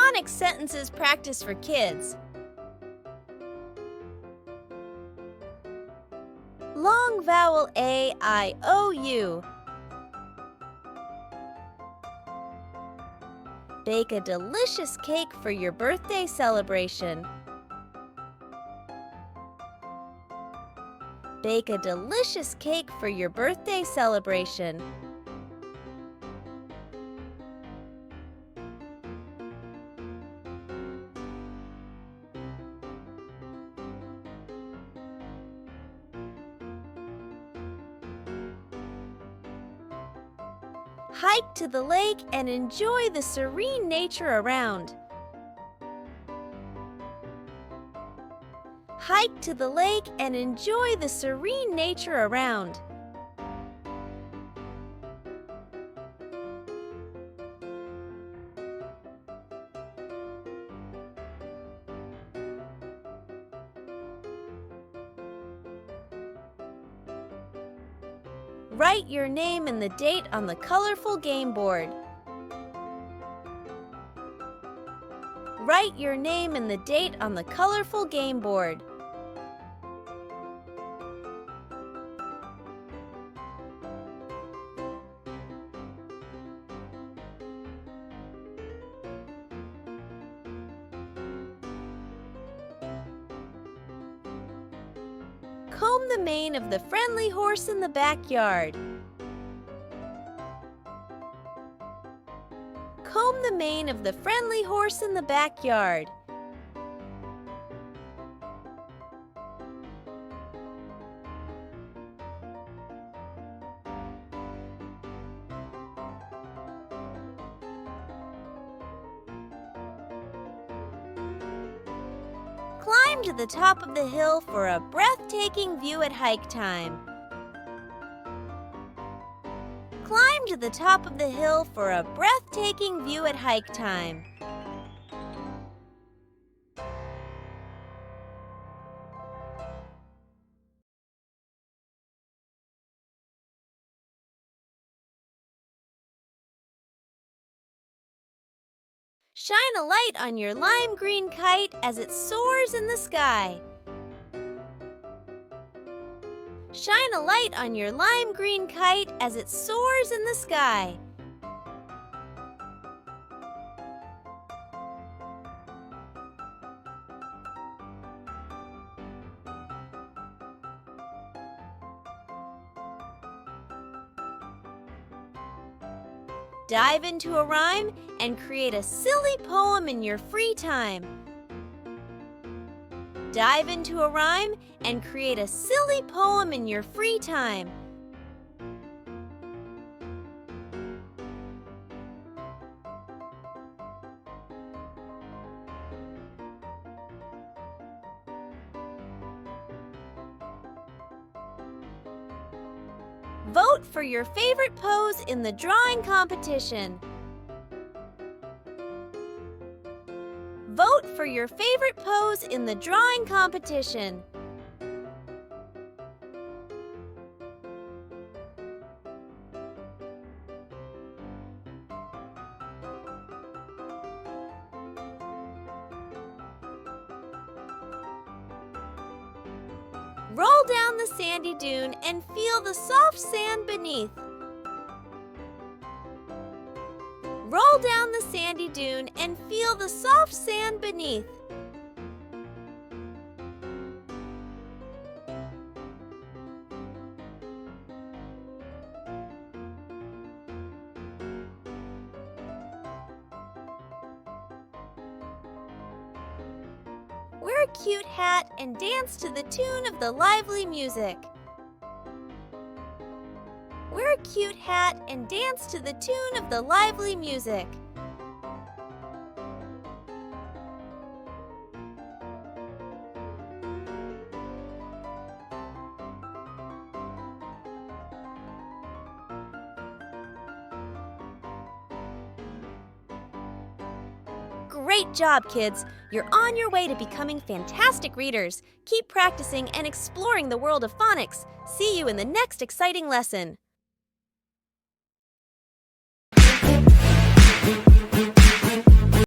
Phonics sentences practice for kids. Long vowel A, I, O, U. Bake a delicious cake for your birthday celebration. Bake a delicious cake for your birthday celebration. Hike to the lake and enjoy the serene nature around. Hike to the lake and enjoy the serene nature around. Write your name and the date on the colorful game board. Write your name and the date on the colorful game board. Comb the mane of the friendly horse in the backyard. Comb the mane of the friendly horse in the backyard. Climb to the top of the hill for a breathtaking view at hike time. Climb to the top of the hill for a breathtaking view at hike time. Shine a light on your lime green kite as it soars in the sky. Shine a light on your lime green kite as it soars in the sky. Dive into a rhyme and create a silly poem in your free time. Dive into a rhyme and create a silly poem in your free time. Vote for your favorite pose in the drawing competition. Vote for your favorite pose in the drawing competition. Roll down the sandy dune and feel the soft sand beneath. Roll down the sandy dune and feel the soft sand beneath. Wear a cute hat and dance to the tune of the lively music. Wear a cute hat and dance to the tune of the lively music. Great job, kids! You're on your way to becoming fantastic readers. Keep practicing and exploring the world of phonics. See you in the next exciting lesson.